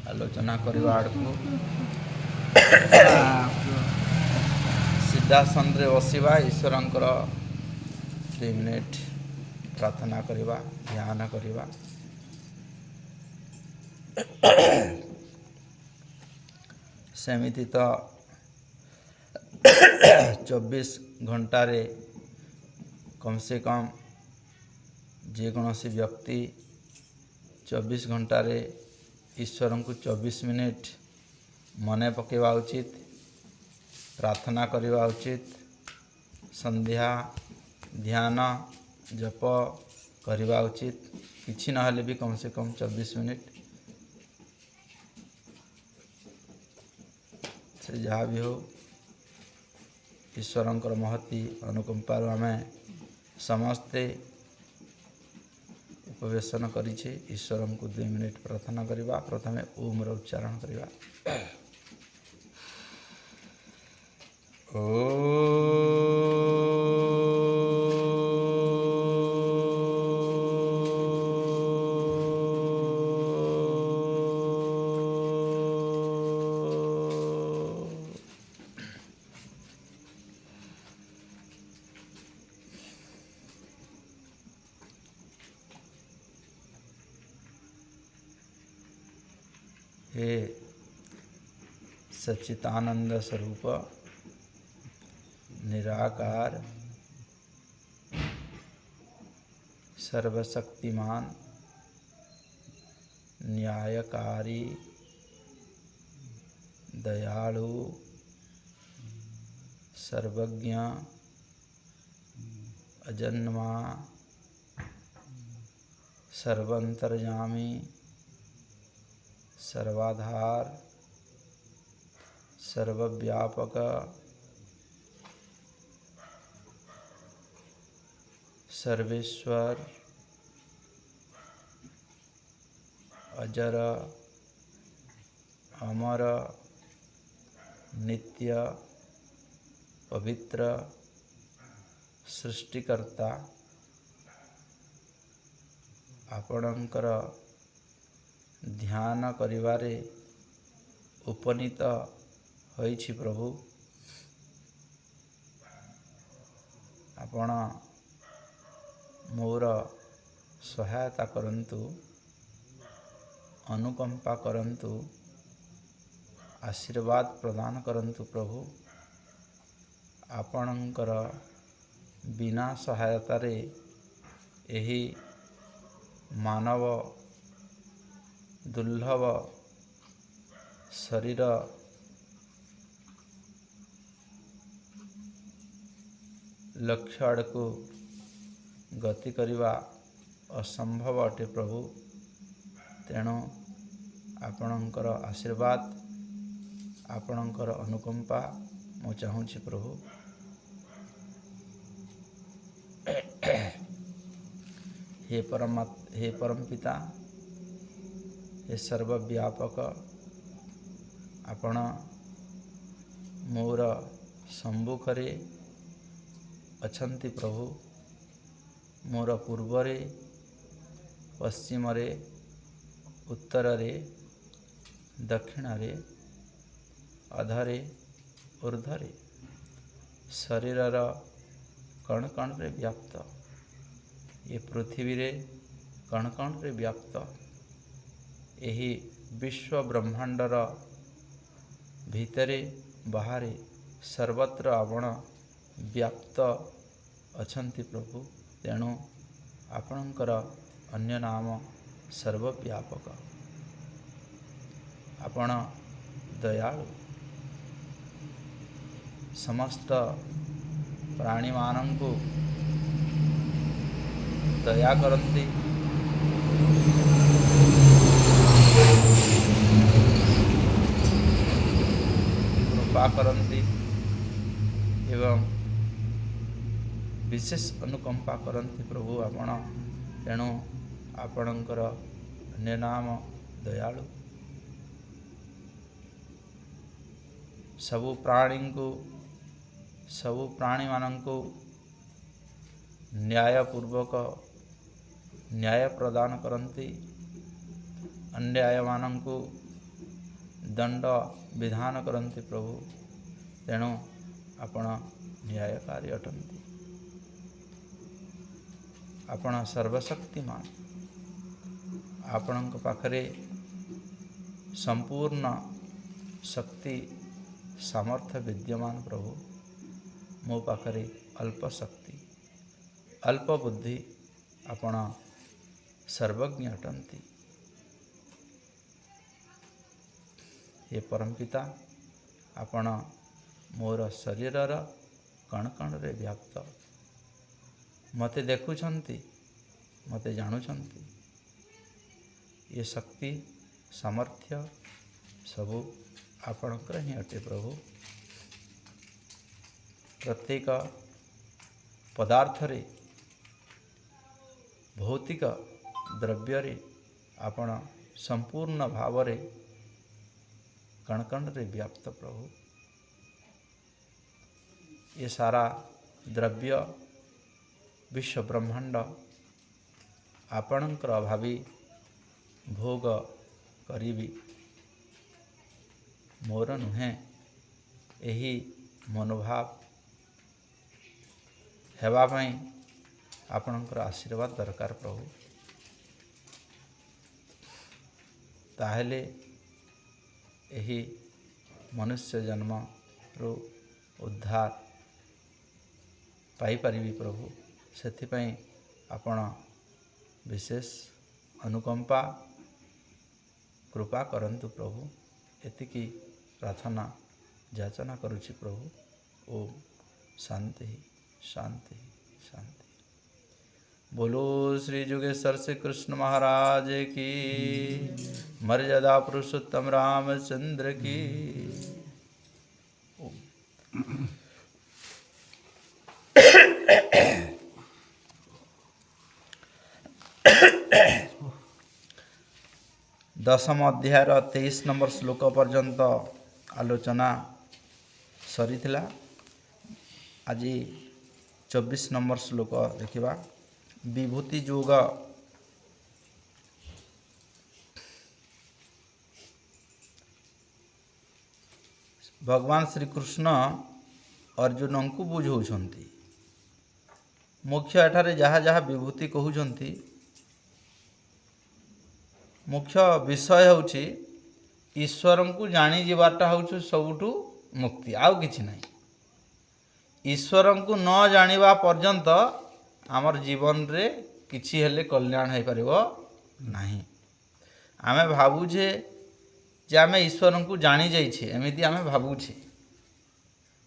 ଆଲୋଚନା କରିବା ଆଡ଼କୁ ସିଦ୍ଧାସନରେ ବସିବା, ଈଶ୍ୱରଙ୍କର 3 ମିନିଟ୍ ପ୍ରାର୍ଥନା କରିବା, ଧ୍ୟାନ କରିବା। ସେମିତି ତ 24 ଘଣ୍ଟାରେ କମ୍ ସେ କମ୍ ଯେକୌଣସି ବ୍ୟକ୍ତି 24 ଘଣ୍ଟାରେ ଈଶ୍ୱରଙ୍କୁ 24 ମିନିଟ୍ ମନେ ପକାଇବା ଉଚିତ, ପ୍ରାର୍ଥନା କରିବା ଉଚିତ, ସନ୍ଧ୍ୟା ଧ୍ୟାନ ଜପ କରିବା ଉଚିତ। କିଛି ନହେଲେ ବି କମ୍ ସେ କମ୍ 24 ମିନିଟ୍। ସେ ଯାହା ବି ହେଉ, ଈଶ୍ୱରଙ୍କର ମହତି ଅନୁକମ୍ପାରୁ ଆମେ ସମସ୍ତେ ଉପବେଶନ କରିଛେ। ଈଶ୍ୱରଙ୍କୁ 2 ମିନିଟ୍ ପ୍ରାର୍ଥନା କରିବା। ପ୍ରଥମେ ଓମ୍ର ଉଚ୍ଚାରଣ କରିବା। हे सच्चिदानंद स्वरूप निराकार सर्वशक्तिमान न्यायकारी दयालु सर्वज्ञ अजन्मा सर्वंतर्यामी सर्वाधार सर्वव्यापक सर्वेश्वर अजर अमर नित्य पवित्र सृष्टिकर्ता आपणकर ध्यान करिबारे उपनीत होइछि। प्रभु आपण मोर सहायता करंतु, अनुकंपा करंतु, आशीर्वाद प्रदान करंतु। प्रभु आपणकर बिना सहायतारे एही मानव दुर्लभ शरीर लक्ष्य आड़कू गति करिवा असंभव अटे। प्रभु तेणु आपणकर आशीर्वाद आपणकर अनुकंपा मु चाहूँछि। प्रभु हे परम पिता, हे सर्वव्यापक, आपण मोर सम्मुखरे अछंती। प्रभु मोर पूर्वरे पश्चिमरे उत्तररे दक्षिणरे अधरे ऊर्ध्वरे शरीरर कण कणरे व्याप्त, ये पृथ्वी रे कण कणरे व्याप्त, यही विश्व ब्रह्मांडर भितरे बाहरे सर्वत्र आपण व्याप्त अछंती। प्रभु तेणु आपणकर अन्य नाम सर्वव्यापक, आपण दयालु, समस्त प्राणी मानंकु दया करती, कृपा करती एवं विशेष अनुकंपा करती। प्रभु आपण तेणु आपणकर अन्य नाम दयालु। सबु प्राणी मानंकु न्यायपूर्वक न्याय प्रदान करती, अन्यायमानंकु दंड विधान करन्ति प्रभु। तेणु आपण न्यायकारी अटंती। आपण सर्वशक्तिमान। आपणक पाखरे संपूर्ण शक्ति सामर्थ्य विद्यमान प्रभु। मो पाखरे अल्प शक्ति अल्प बुद्धि। आपण सर्वज्ञ अटंती। हे परमपिता, आपण मोर शरीरर कण कण रे व्याप्त। मते देखुछंती, मते जानुछंती। ये शक्ति सामर्थ्य सबु आपणकर ही अटे प्रभु। प्रत्येक पदार्थ रे भौतिक द्रव्य रे आपण संपूर्ण भाव रे कण कण रे व्याप्त प्रभु। ये सारा द्रव्य विश्व ब्रह्मांड आपणकर अभावी भोग करिबी मोर नुहे। यही मनोभाव हेबा पई आपणकर आशीर्वाद दरकार प्रभु। ताहेले यही मनुष्य जन्म रो उद्धार पाई परिबी प्रभु। सेथिपई आपण विशेष अनुकंपा कृपा करंतु प्रभु। एतिकी प्रार्थना याचना करुछि प्रभु। ओम शांति शांति शांति। बोलो श्री जुगेश्वर श्री कृष्ण महाराज की। मर्यादा पुरुषोत्तम रामचंद्र की। दशम अध्याय 23 नंबर श्लोक पर्यंत आलोचना सरी थिला। आज 24 नंबर श्लोक देखिबा। विभूति जोग। भगवान श्री कृष्ण अर्जुन को बुझाउछंती। मुख्य एठारे जहाँ जहाँ विभूति कहउछंती, मुख्य विषय होछि ईश्वर को जानी जीवाटा होछु सबुठु मुक्ति। आउ किछि नहीं। ईश्वर को न जानिबा पर्यंत आमर जीवन रे किछि हेले कल्याण है परिबो नहीं। आमे भाबुछे जे आमे ईश्वर को जानी जाइछे, एमिति आमे भाबुछे।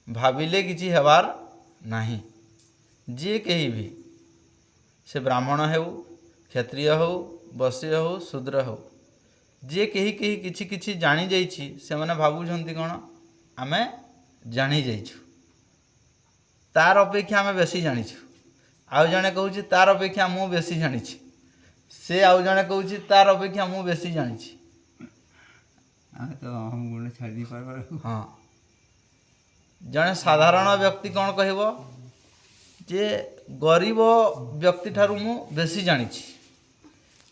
भाबिले किछि हेबार नहीं। जे कहीं भी से ब्राह्मण हो, क्षत्रिय हो, वैश्य हो, शूद्र हो, जे कहीं कहीं किछि किछि जानी जाइछि, से माने भाबुछंती कोन आमे जानी जाइछु। तार अपेक्षा आमे बेसी जानिछु। आउ जने कहूछि तार अपेक्षा मु बेसी जानिछि। से आउ जने कहूछि तार अपेक्षा मु बेसी जानिछि। तो हम गुण छाड़ी पार। हाँ, जने साधारण व्यक्ति कौन कहबो जे गरीब व्यक्ति ठारू मु बेसी जानिछि।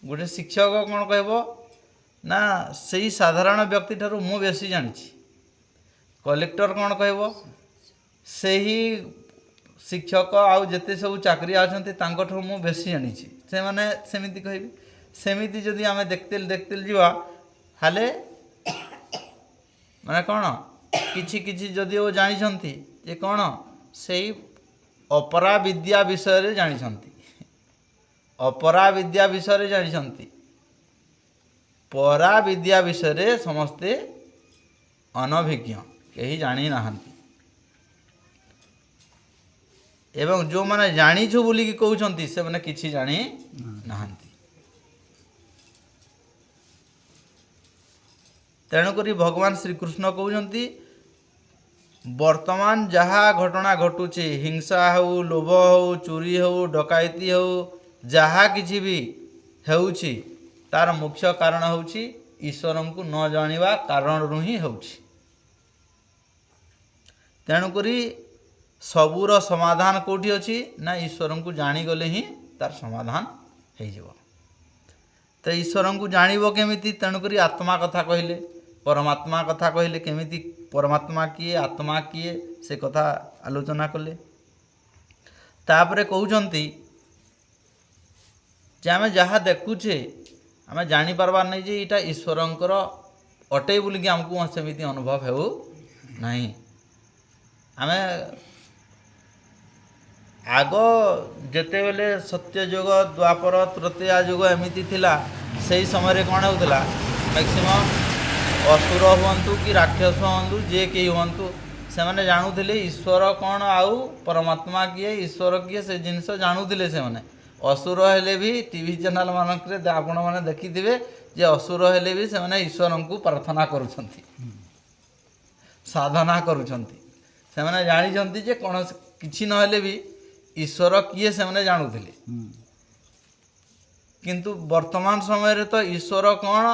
गोटे शिक्षक कौन कहबो ना सही साधारण व्यक्ति ठारू मु बेसी जानिछि। कलेक्टर कौन कहबो सही शिक्षक आउ जेते सब चाकरी आछंती तांको ठारू मु बेसी जानिछि। से माने सेमिति कहबी। सेमिति जदि आमे देखतेल देखतेल जीवा हाले माने कौन किछि किछि जदि वो जानिछंती जे कौन सही अपरा विद्या विषय रे जानिछंती। अपरा विद्या विषय रे जानिछंती। परा विद्या विषय रे समस्ते अनभिज्ञ, केही जानी नाहंती। एवं जो माने जानिछु बोली कि कहउछंती से माने किछि जानी नाहंती। तेणुकरी भगवान श्रीकृष्ण कहउछंती वर्तमान जहाँ घटना घटुचे, हिंसा हो, लोभ हो, चोरी हो, डकायती हो, जहाँ किछि भी हेउछि तार मुख्य कारण होछि ईश्वर को न जानिबा कारण ही होछि। तेणुकरी सबूर समाधान कोठी अछि ना ईश्वर को जानी गले ही तार समाधान हो। तो ईश्वर को जानिब केमिति तेणुकरी आत्मा कथा कहले परमात्मा कथा कहले केमिति परमात्मा किए आत्मा किए से कथा आलोचना कले तापरे कहउचंती जे आमे जहाँ देखुचे आमे जानी पारबार नहीं जे इटा ईश्वरंकर अटे बोलिकी आमको सेमिति अनुभव हेउ नहीं आमे आग जेते बेले सत्य युग द्वापर तृतीया युग एमिति थिला सेही समय कौन होता मैक्सिमम असुर हुअंतु कि राक्षस हुअंतु जे कई हुअंतु से माने जानूले ईश्वर कौन आउ परमात्मा किए ईश्वर किए से जिनस जानूले से माने असुर हेले भी टीवी चैनल मानक आपण मैंने देखिथिबे जे असुर हेले भी से माने ईश्वर को प्रार्थना करुछंती साधना करुछंती से माने जानिछंती जे कोन किछि न हेले भी ईश्वर किए से माने जानूले किंतु वर्तमान समय रे तो ईश्वर कौन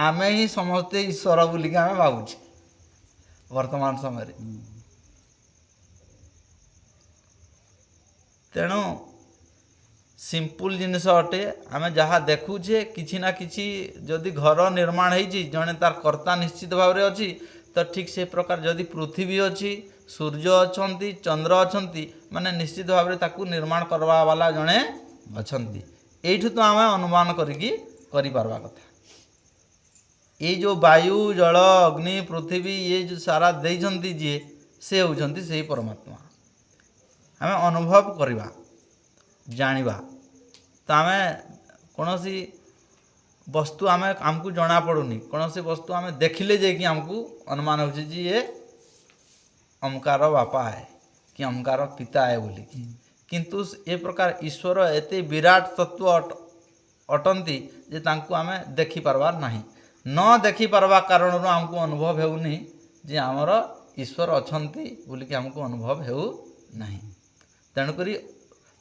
आमे ही समस्ते ईश्वर बोलिक आमे भावुचे वर्तमान समय रे तेणु सिंपल जिनस अटे आमे जहाँ देखुचे किछि ना किछि जदि घर निर्माण होइछि जने तार कर्ता निश्चित भाव रे अछि तो ठीक से प्रकार जदि पृथ्वी अछि सूर्य अछंती चंद्र अछंती माने निश्चित भाव रे ताकू निर्माण करवा वाला जने अछंती एठु तो आमे अनुमान करिकी करि पारबा कथा ये जो वायु जल अग्नि पृथ्वी ये जो सारा देइछंती जे से होउछंती सेही परमात्मा आमे अनुभव करिबा जानिबा तो आमे कोनोसी वस्तु आमे हमको जना पड़ुनी कोनोसी वस्तु आमे देखिले जे कि हमको अनुमान होछि जे ये अमकार बापा है कि अमकार पिता है बोली किंतु ए प्रकार ईश्वर एते विराट तत्व अटंती जे तांको आमे देखि पारबार नाही न देखि पारबा कारण हमको अनुभव हेउनी जे आमर ईश्वर अछंती बोली कि हमको अनुभव हेउ नाही तेणुकरी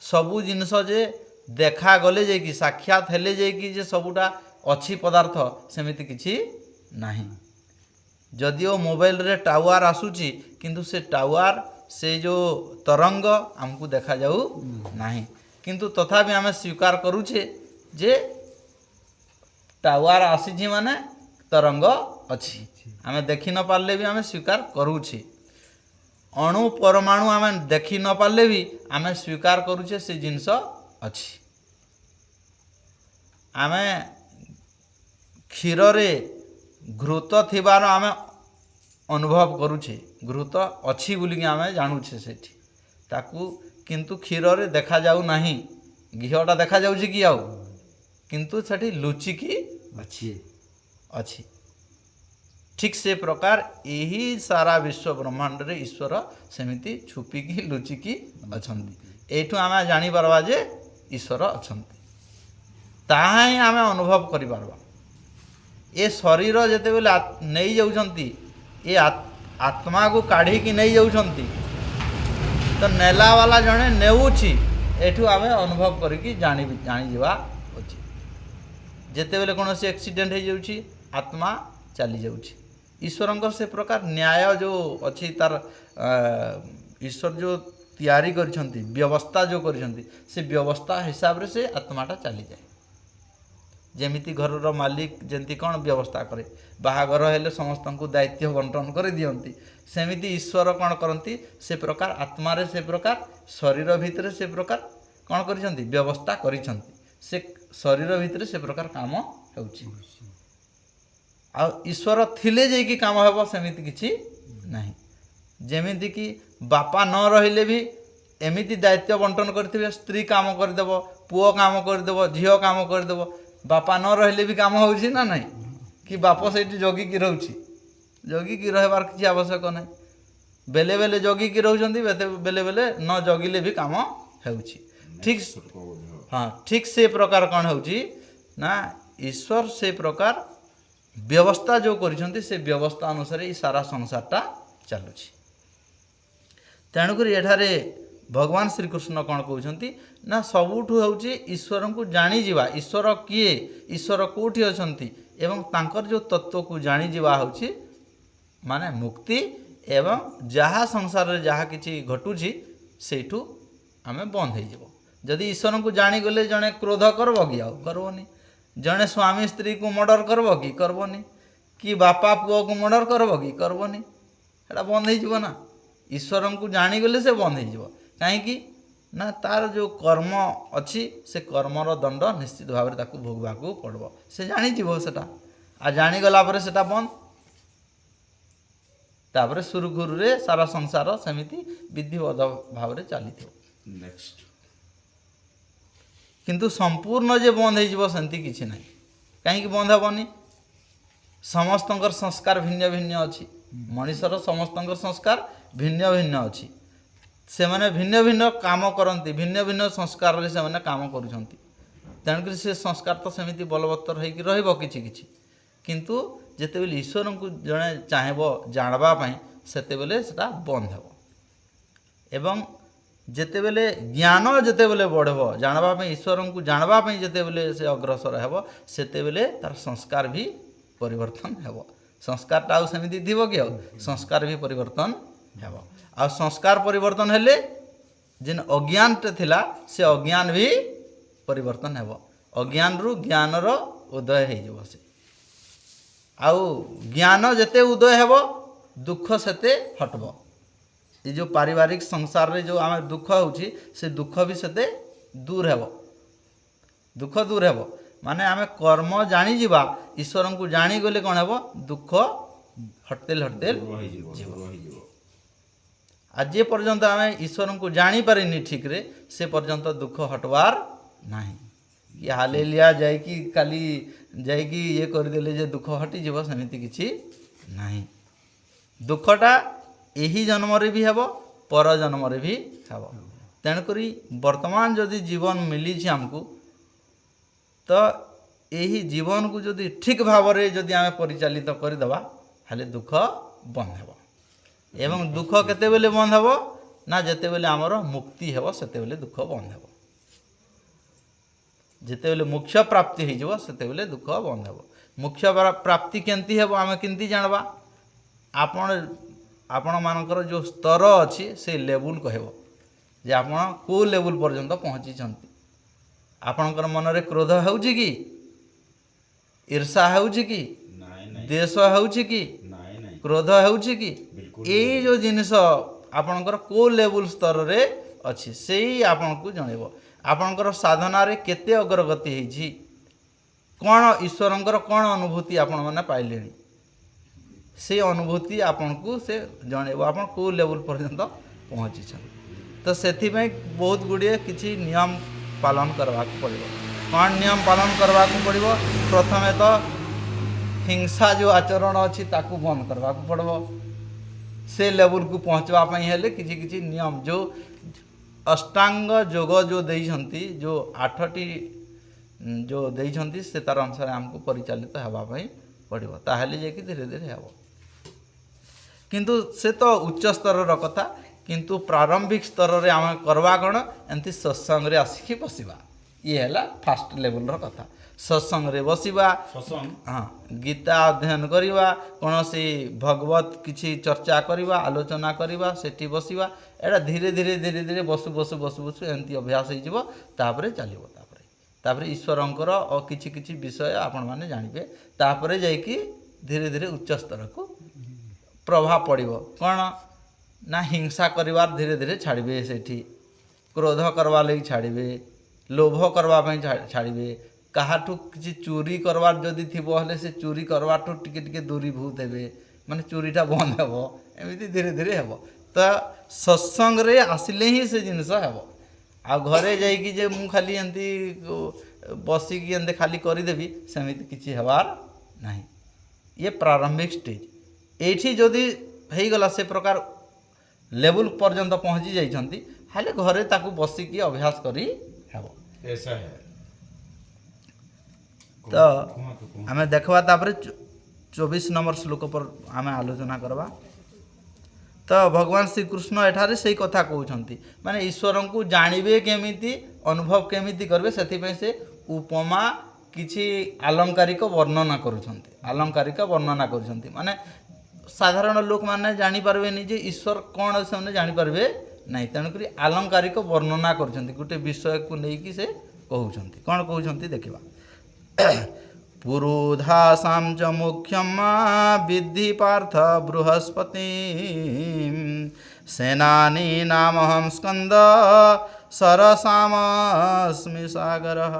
सबू जिनस जे देखा गले जे कि साक्षात हेले जे कि जे सबुटा अच्छी पदार्थ सेमिति किछि नाही जदिओ मोबाइल रे टावर आसुची किंतु से टावर से जो तरंग हमको देखा जाऊ नाही किंतु तथापि आमे स्वीकार करूचे जे टावर आसीछि माने तरंग अछि आमे देखि न पारले भी आमे स्वीकार करूचे अणु परमाणु आमे देखि न पारले भी आमे स्वीकार करूचे से जिनस अछि आमे क्षीर रे घृत थिबार आमे अनुभव करूचे घृत अछि बोली आमे जानूचे सेठी ताकू किंतु क्षीर रे देखा जाऊ नाही घीटा देखा जाउची कि आउ किंतु सेठी लुचिकी अच्छी अछि ठीक से प्रकार यही सारा विश्व ब्रह्मांड रे ईश्वर सेमिति छुपिकी लुचिकी अछंती एठू आमे जानि पारबा जे ईश्वर अछंती ताहा ही आमे अनुभव करि पारबा ए शरीर जेते बेले नहीं जाउछंती ए आत्मा को काढ़ी की नहीं जाउछंती तो नेला वाला जने नेउछि एठू आमे अनुभव करिकी जानि जिवा उचित जेते बेले कोनोसी एक्सीडेंट हो जाउछि आत्मा चली जाउछि ईश्वरंकर से प्रकार न्याय जो अच्छी तार ईश्वर जो तैयारी करिछंती व्यवस्था जो करिछंती से व्यवस्था हिसाब रे से आत्माटा चली जाए जेमिति घरर मालिक जेंति कौन व्यवस्था करे बाहागर हेले समस्त को दायित्व बंटन कर दियंती सेमिति ईश्वर कौन करती से प्रकार आत्मा रे से प्रकार शरीर भितर से प्रकार कौन करिछंती व्यवस्था करिछंती से शरीर भितर से प्रकार काम होउछि आ ईश्वर थिले जे कि काम हेबो सेमिति किछि नाही जेमिति कि बापा न रहिले भी एमिति दायित्व बंटन करथिबे स्त्री काम कर देबो पुओ काम कर देबो झियो काम कर देबो बापा न रहिले भी काम होउछि ना नाही कि बाप सेठी जोगी की रहउछि जोगी की रहबार किछि आवश्यक नाही बेले बेले जोगी की रहउछंती बेले बेले न जोगिले भी काम होउछि ठीक हाँ ठीक से प्रकार कौन होउछि ना ईश्वर से प्रकार व्यवस्था जो करिछंती से व्यवस्था अनुसार ये सारा संसारटा चलुछि तेणुकर एठारे भगवान श्रीकृष्ण कौन कहउछंती ना सबुठु होउछि ईश्वर को जानी जिवा ईश्वर किए ईश्वर कोठी अछंती एवं तांकर जो तत्व को जानी जिवा होउछि माने मुक्ति एवं जहाँ संसार रे जहाँ किछि घटुछि सेठु आमे बंद हो जब जदि ईश्वर को जानी गले जने क्रोध करब कि आउ करबनी ଜଣେ ସ୍ୱାମୀ ସ୍ତ୍ରୀକୁ ମର୍ଡ଼ର କରବ କି କରବନି, କି ବାପା ପୁଅକୁ ମର୍ଡ଼ର କରବ କି କରବନି, ସେଟା ବନ୍ଦ ହେଇଯିବ ନା। ଈଶ୍ୱରଙ୍କୁ ଜାଣିଗଲେ ସେ ବନ୍ଦ ହେଇଯିବ। କାହିଁକି ନା ତାର ଯେଉଁ କର୍ମ ଅଛି ସେ କର୍ମର ଦଣ୍ଡ ନିଶ୍ଚିତ ଭାବରେ ତାକୁ ଭୋଗିବାକୁ ପଡ଼ିବ। ସେ ଜାଣିଯିବ ସେଟା, ଆଉ ଜାଣିଗଲା ପରେ ସେଟା ବନ୍ଦ, ତାପରେ ସୁରୁଖୁରୁରେ ସାରା ସଂସାର ସେମିତି ବିଧିବଦ୍ଧ ଭାବରେ ଚାଲିଥିବ। ନେକ୍ସଟ କିନ୍ତୁ ସମ୍ପୂର୍ଣ୍ଣ ଯେ ବନ୍ଦ ହେଇଯିବ ସେମିତି କିଛି ନାହିଁ। କାହିଁକି ବନ୍ଦ ହେବନି? ସମସ୍ତଙ୍କର ସଂସ୍କାର ଭିନ୍ନ ଭିନ୍ନ ଅଛି। ମଣିଷର ସମସ୍ତଙ୍କର ସଂସ୍କାର ଭିନ୍ନ ଭିନ୍ନ ଅଛି। ସେମାନେ ଭିନ୍ନ ଭିନ୍ନ କାମ କରନ୍ତି, ଭିନ୍ନ ଭିନ୍ନ ସଂସ୍କାରରେ ସେମାନେ କାମ କରୁଛନ୍ତି। ତେଣୁକରି ସେ ସଂସ୍କାର ତ ସେମିତି ବଳବତ୍ତର ହେଇକି ରହିବ କିଛି କିଛି। କିନ୍ତୁ ଯେତେବେଳେ ଈଶ୍ୱରଙ୍କୁ ଜଣେ ଚାହିଁବ ଜାଣବା ପାଇଁ ସେତେବେଳେ ସେଟା ବନ୍ଦ ହେବ। ଏବଂ ଯେତେବେଳେ ଜ୍ଞାନ ଯେତେବେଳେ ବଢ଼ିବ, ଜାଣବା ପାଇଁ ଈଶ୍ୱରଙ୍କୁ ଜାଣବା ପାଇଁ ଯେତେବେଳେ ସେ ଅଗ୍ରସର ହେବ ସେତେବେଳେ ତାର ସଂସ୍କାର ବି ପରିବର୍ତ୍ତନ ହେବ। ସଂସ୍କାରଟା ଆଉ ସେମିତି ଥିବ କି? ଆଉ ସଂସ୍କାର ବି ପରିବର୍ତ୍ତନ ହେବ। ଆଉ ସଂସ୍କାର ପରିବର୍ତ୍ତନ ହେଲେ ଯେନ୍ ଅଜ୍ଞାନଟେ ଥିଲା ସେ ଅଜ୍ଞାନ ବି ପରିବର୍ତ୍ତନ ହେବ। ଅଜ୍ଞାନରୁ ଜ୍ଞାନର ଉଦୟ ହେଇଯିବ ସେ। ଆଉ ଜ୍ଞାନ ଯେତେ ଉଦୟ ହେବ ଦୁଃଖ ସେତେ ହଟବ। ଏ ଯେଉଁ ପାରିବାରିକ ସଂସାରରେ ଯେଉଁ ଆମେ ଦୁଃଖ ହେଉଛି ସେ ଦୁଃଖ ବି ସେତେ ଦୂର ହେବ। ଦୁଃଖ ଦୂର ହେବ ମାନେ ଆମେ କର୍ମ ଜାଣିଯିବା, ଈଶ୍ୱରଙ୍କୁ ଜାଣିଗଲେ କ'ଣ ହେବ? ଦୁଃଖ ହଟତେଲ ହଟତେଲ ଯିବ। ଆଉ ଯେ ପର୍ଯ୍ୟନ୍ତ ଆମେ ଈଶ୍ୱରଙ୍କୁ ଜାଣିପାରିନି ଠିକ୍ରେ ସେ ପର୍ଯ୍ୟନ୍ତ ଦୁଃଖ ହଟବାର ନାହିଁ। କି ହାଲେଲିଆ ଯାଇକି କାଲି ଯାଇକି ଇଏ କରିଦେଲେ ଯେ ଦୁଃଖ ହଟିଯିବ ସେମିତି କିଛି ନାହିଁ। ଦୁଃଖଟା ଏହି ଜନ୍ମରେ ବି ହେବ, ପର ଜନ୍ମରେ ବି ହେବ। ତେଣୁକରି ବର୍ତ୍ତମାନ ଯଦି ଜୀବନ ମିଳିଛି ଆମକୁ, ତ ଏହି ଜୀବନକୁ ଯଦି ଠିକ୍ ଭାବରେ ଯଦି ଆମେ ପରିଚାଳିତ କରିଦେବା ହେଲେ ଦୁଃଖ ବନ୍ଦ ହେବ। ଏବଂ ଦୁଃଖ କେତେବେଳେ ବନ୍ଦ ହେବ? ନା ଯେତେବେଳେ ଆମର ମୁକ୍ତି ହେବ ସେତେବେଳେ ଦୁଃଖ ବନ୍ଦ ହେବ। ଯେତେବେଳେ ମୋକ୍ଷ ପ୍ରାପ୍ତି ହେଇଯିବ ସେତେବେଳେ ଦୁଃଖ ବନ୍ଦ ହେବ। ମୋକ୍ଷ ପ୍ରାପ୍ତି କେମିତି ହେବ ଆମେ କେମିତି ଜାଣବା? ଆପଣମାନଙ୍କର ଯେଉଁ ସ୍ତର ଅଛି ସେ ଲେବୁଲ୍ କହିବ ଯେ ଆପଣ କେଉଁ ଲେବୁଲ୍ ପର୍ଯ୍ୟନ୍ତ ପହଞ୍ଚିଛନ୍ତି। ଆପଣଙ୍କର ମନରେ କ୍ରୋଧ ହେଉଛି କି? ଈର୍ଷା ହେଉଛି କି? ଦ୍ୱେଷ ହେଉଛି କି? କ୍ରୋଧ ହେଉଛି କି? ଏଇ ଯେଉଁ ଜିନିଷ ଆପଣଙ୍କର କେଉଁ ଲେବୁଲ୍ ସ୍ତରରେ ଅଛି ସେଇ ଆପଣଙ୍କୁ ଜଣାଇବ। ଆପଣଙ୍କର ସାଧନାରେ କେତେ ଅଗ୍ରଗତି ହେଇଛି, କ'ଣ ଈଶ୍ୱରଙ୍କର କ'ଣ ଅନୁଭୂତି ଆପଣମାନେ ପାଇଲେଣି, ସେ ଅନୁଭୂତି ଆପଣଙ୍କୁ ସେ ଜଣାଇବ ଆପଣ କେଉଁ ଲେବୁଲ୍ ପର୍ଯ୍ୟନ୍ତ ପହଞ୍ଚିଛନ୍ତି। ତ ସେଥିପାଇଁ ବହୁତ ଗୁଡ଼ିଏ କିଛି ନିୟମ ପାଳନ କରିବାକୁ ପଡ଼ିବ। କ'ଣ ନିୟମ ପାଳନ କରିବାକୁ ପଡ଼ିବ? ପ୍ରଥମେ ତ ହିଂସା ଯେଉଁ ଆଚରଣ ଅଛି ତାକୁ ବନ୍ଦ କରିବାକୁ ପଡ଼ିବ। ସେ ଲେବୁଲ୍କୁ ପହଞ୍ଚିବା ପାଇଁ ହେଲେ କିଛି କିଛି ନିୟମ ଯେଉଁ ଅଷ୍ଟାଙ୍ଗ ଯୋଗ ଯେଉଁ ଦେଇଛନ୍ତି, ଯେଉଁ 8ଟି ଯେଉଁ ଦେଇଛନ୍ତି ସେ ତାର ଅନୁସାରେ ଆମକୁ ପରିଚାଳିତ ହେବା ପାଇଁ ପଡ଼ିବ। ତାହେଲେ ଯାଇକି ଧୀରେ ଧୀରେ ହେବ। କିନ୍ତୁ ସେ ତ ଉଚ୍ଚ ସ୍ତରର କଥା। କିନ୍ତୁ ପ୍ରାରମ୍ଭିକ ସ୍ତରରେ ଆମେ କରିବା କ'ଣ? ଏମିତି ସତ୍ସଙ୍ଗରେ ଆସିକି ବସିବା। ଇଏ ହେଲା ଫାଷ୍ଟ ଲେବୁଲ୍ର କଥା। ସତ୍ସଙ୍ଗରେ ବସିବା, ଗୀତା ଅଧ୍ୟୟନ କରିବା, କୌଣସି ଭଗବତ କିଛି ଚର୍ଚ୍ଚା କରିବା, ଆଲୋଚନା କରିବା, ସେଠି ବସିବା। ଏଇଟା ଧୀରେ ଧୀରେ ଧୀରେ ଧୀରେ ବସୁ ବସୁ ବସୁ ବସୁ ଏମିତି ଅଭ୍ୟାସ ହେଇଯିବ। ତାପରେ ଚାଲିବ। ତାପରେ ଈଶ୍ୱରଙ୍କର କିଛି କିଛି ବିଷୟ ଆପଣମାନେ ଜାଣିବେ। ତାପରେ ଯାଇକି ଧୀରେ ଧୀରେ ଉଚ୍ଚ ସ୍ତରକୁ ପ୍ରଭାବ ପଡ଼ିବ। କ'ଣ ନା ହିଂସା କରିବାର ଧୀରେ ଧୀରେ ଛାଡ଼ିବେ। ସେଠି କ୍ରୋଧ କରିବା ଲାଗି ଛାଡ଼ିବେ, ଲୋଭ କରିବା ପାଇଁ ଛାଡ଼ିବେ। କାହାଠୁ କିଛି ଚୋରି କରବାର ଯଦି ଥିବ ହେଲେ ସେ ଚୋରି କରବାଠୁ ଟିକେ ଟିକେ ଦୂରୀଭୂତ ହେବେ, ମାନେ ଚୋରିଟା ବନ୍ଦ ହେବ। ଏମିତି ଧୀରେ ଧୀରେ ହେବ। ତ ସତ୍ସଙ୍ଗରେ ଆସିଲେ ହିଁ ସେ ଜିନିଷ ହେବ। ଆଉ ଘରେ ଯାଇକି ଯେ ମୁଁ ଖାଲି ଏମିତି ବସିକି ଏମିତି ଖାଲି କରିଦେବି ସେମିତି କିଛି ହେବାର ନାହିଁ। ଇଏ ପ୍ରାରମ୍ଭିକ ଷ୍ଟେଜ୍। ଏଇଠି ଯଦି ହେଇଗଲା ସେ ପ୍ରକାର ଲେବୁଲ୍ ପର୍ଯ୍ୟନ୍ତ ପହଞ୍ଚି ଯାଇଛନ୍ତି ହେଲେ ଘରେ ତାକୁ ବସିକି ଅଭ୍ୟାସ କରି ହେବ। ତ ଆମେ ଦେଖିବା ତାପରେ 24 ନମ୍ବର ଶ୍ଲୋକ પર ଆମେ ଆଲୋଚନା କରିବା। ତ ଭଗବାନ ଶ୍ରୀକୃଷ୍ଣ ଏଠାରେ ସେଇ କଥା କହୁଛନ୍ତି, ମାନେ ଈଶ୍ୱରଙ୍କୁ ଜାଣିବେ କେମିତି, ଅନୁଭବ କେମିତି କରିବେ, ସେଥିପାଇଁ ସେ ଉପମା କିଛି ଆଲଙ୍କାରିକ ବର୍ଣ୍ଣନା କରୁଛନ୍ତି। ଆଲଙ୍କାରିକ ବର୍ଣ୍ଣନା କରୁଛନ୍ତି ମାନେ ସାଧାରଣ ଲୋକମାନେ ଜାଣିପାରିବେନି ଯେ ଈଶ୍ୱର କ'ଣ ସେମାନେ ଜାଣିପାରିବେ ନାହିଁ। ତେଣୁକରି ଆଲଙ୍କାରିକ ବର୍ଣ୍ଣନା କରୁଛନ୍ତି। ଗୋଟେ ବିଷୟକୁ ନେଇକି ସେ କହୁଛନ୍ତି। କ'ଣ କହୁଛନ୍ତି ଦେଖିବା। पुरोधासां च मुख्यं विद्धि पार्थ बृहस्पतिं सेनानीनामहं स्कन्द सरसामस्मि सागरः।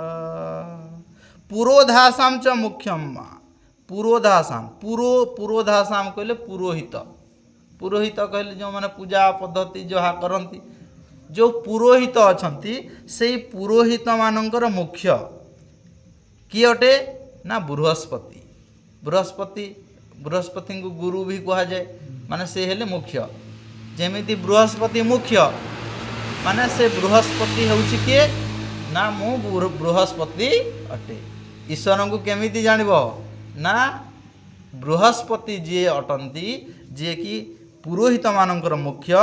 पुरोधासां च मुख्यम पुरोधासाम पुरोधासाम कहले पुरोहित पुरोहित कहले जो माने पूजा पद्धति जहाँ करती जो पुरोहित अछंती से पुरोहित मानकर मुख्य किए अटे ना बृहस्पति। बृहस्पति को गुरु भी कहा जाए माने से हेले मुख्य। जेमिति बृहस्पति मुख्य माने से बृहस्पति होउछि किए ना मु बृहस्पति अटे। ईश्वर को केमिति जानिब ना बृहस्पति जी अटंती जे कि पुरोहित मानकर मुख्य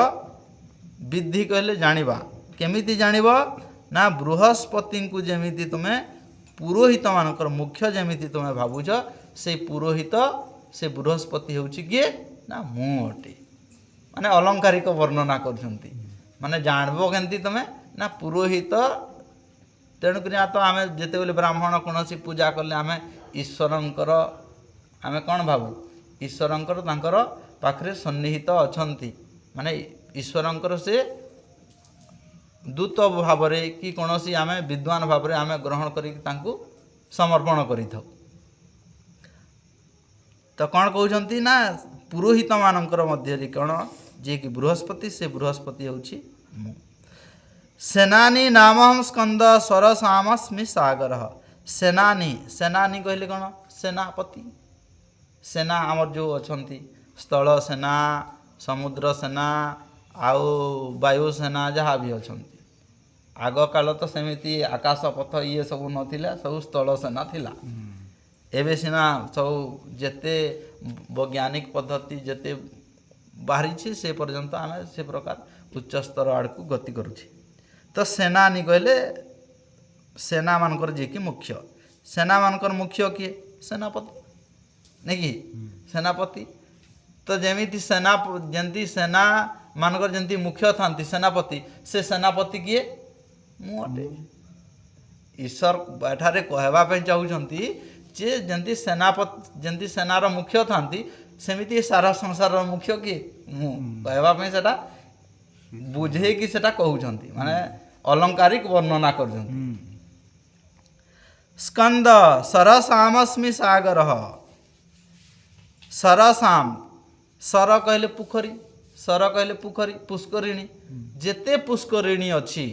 विधि कहले जानिबा केमिति जानिब ना बृहस्पति को जेमिति तुमे पुरोहित मानकर मुख्य जेमिति तुमे भाबुछ से पुरोहित से बृहस्पति होउछि किए ना मु अटे। माने अलंकारिक वर्णना करछंती माने जानबो केंति तुमे ना पुरोहित। तेणुक तो आम जिते बेले ब्राह्मण कौन पूजा कले आम ईश्वरंकर आम कौन भावु ईश्वरंकर तांकर पाखरे सन्निहित अछंती माने ईश्वरंकर से दूत भाव कि कौन आम विद्वान भाव आम ग्रहण करी समर्पण करी थाउ। तो कौन कहते ना पुरोहित मानकर मध्य कौन जे कि बृहस्पति से बृहस्पति होउछि मु। सेनानी नामहं स्कंद सरसामस्मि सागर। सेनानी सेनानी कहले कौन सेनापति। सेना आमर जो अछंती स्थल सेना समुद्र सेना आउ वायु सेना जहाँ भी अछंती आग काल तो सेमिति आकाश पथ ये सब नथिला सब स्थल सेना थिला। एबे सिना सब जेते वैज्ञानिक पद्धति जेते बाहरी से पर्यंत आम से प्रकार उच्च स्तर आड़ को गति करुछे। तो सेनानी कहले सेना मानकर जे कि मुख्य सेना मानकर मुख्य किए सेनापति नहीं कि सेनापति। तो जेमिति सेना जंती सेना मानकर जंती मुख्य थांती सेनापति से सेनापति किए मु अटे। ईश्वर एठारे कहवा पे चाहूछंती जे जंती सेनापति जंती सेनार मुख्य थांती सेमिति सारा संसार मुख्य किए मु कहवा पे सेटा बुझे कि सेटा कहउछंती माने अलंकारिक वर्णना करछंती। स्कंद सरसामस्मि सागर। सरसाम सर कहले पुखरी सर कहले पुखरी पुष्करिणी जेते पुष्करिणी अच्छी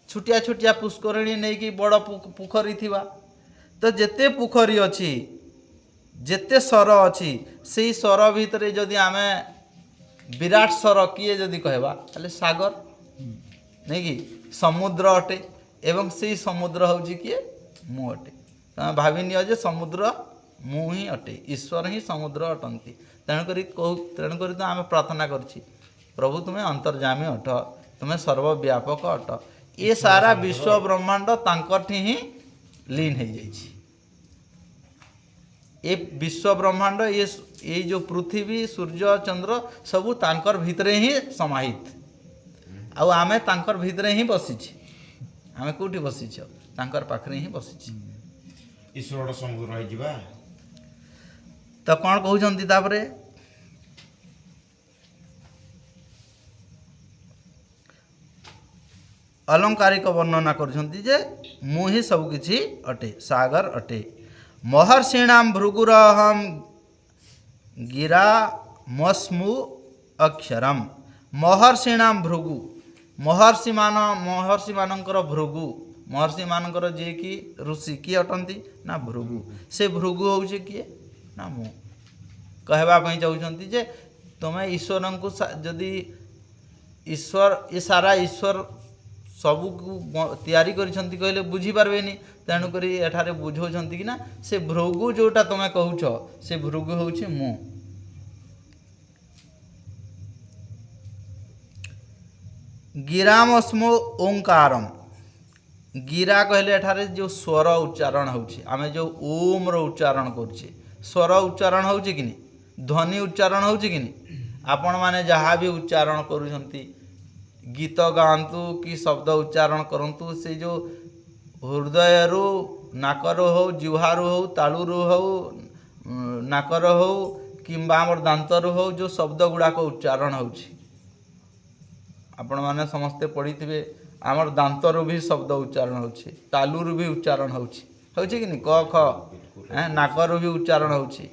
छुटिया छुटिया पुष्करिणी नहीं कि बड़ पुखरी थिबा तो जेते पुखरी अच्छी जेते सर अच्छी से सर भितर जदि आमे विराट सर किए जदि कहबा ताले सागर नहीं कि समुद्र अटे एवं से समुद्र होउछि किए मु अटे। तुम भावी नियो जे समुद्र मु ही अटे ईश्वर ही समुद्र अटंती। तेणुक तो आम प्रार्थना करछि प्रभु तुम्हें अंतर्जामी अट तुम्हें सर्वव्यापक अट। ये सारा विश्व ब्रह्मांड तांकठी ही लीन हो जाइछि। ये विश्व ब्रह्मांड ये जो पृथ्वी सूर्य चंद्र सबू तांकर भितरे ही समाहित आउ आमे तांकर भितरे ही बसिछि। आमे कोठी बसिछ तांकर पाखरे ही बसिछि ईश्वर समुद्र रही जिबा। तो कौन कहउछंती तापरे अलंकारिक वर्णना करछंती जे मु ही सब किछि अटे सागर अटे। महर्षिणाम भृगुरहम गिरा मस्मु अक्षरम। महर्षिणाम भृगु महर्षि मानकर भृगु महर्षि मानकर जे कि ऋषि किए अटंती ना भृगु से भृगु होउछि किए ना मु कहवा पई चाहउछंती जे तुमे ईश्वर को जदि ईश्वर ये सारा ईश्वर सबू तैयारी करिसंती कहले बुझी पारबेनी। तेणु करी एठारे बुझौछंती कि ना से भृगु जोटा तुमे कहउछ से भृगु होउछि मु। गिरामस्मो ओंकारम। गिरा कहले एठारे जो स्वर उच्चारण होउछि आमे जो ओम रो उच्चारण करछे स्वर उच्चारण होउछि कि नहीं ध्वनि उच्चारण होउछि कि नहीं। आपण माने जहाँ भी उच्चारण करुछंती गीत गांतु कि शब्द उच्चारण करंतु से जो हृदय ନାକରୁ ହଉ, ଜିହ୍ୱାରୁ ହଉ, ତାଳୁରୁ ହଉ, ନାକର ହଉ କିମ୍ବା ଆମର ଦାନ୍ତରୁ ହଉ ଯେଉଁ ଶବ୍ଦ ଗୁଡ଼ାକ ଉଚ୍ଚାରଣ ହେଉଛି, ଆପଣମାନେ ସମସ୍ତେ ପଢ଼ିଥିବେ ଆମର ଦାନ୍ତରୁ ବି ଶବ୍ଦ ଉଚ୍ଚାରଣ ହେଉଛି, ତାଲୁରୁ ବି ଉଚ୍ଚାରଣ ହେଉଛି, ହେଉଛି କି ନି କ ଖ, ନାକରୁ ବି ଉଚ୍ଚାରଣ ହେଉଛି,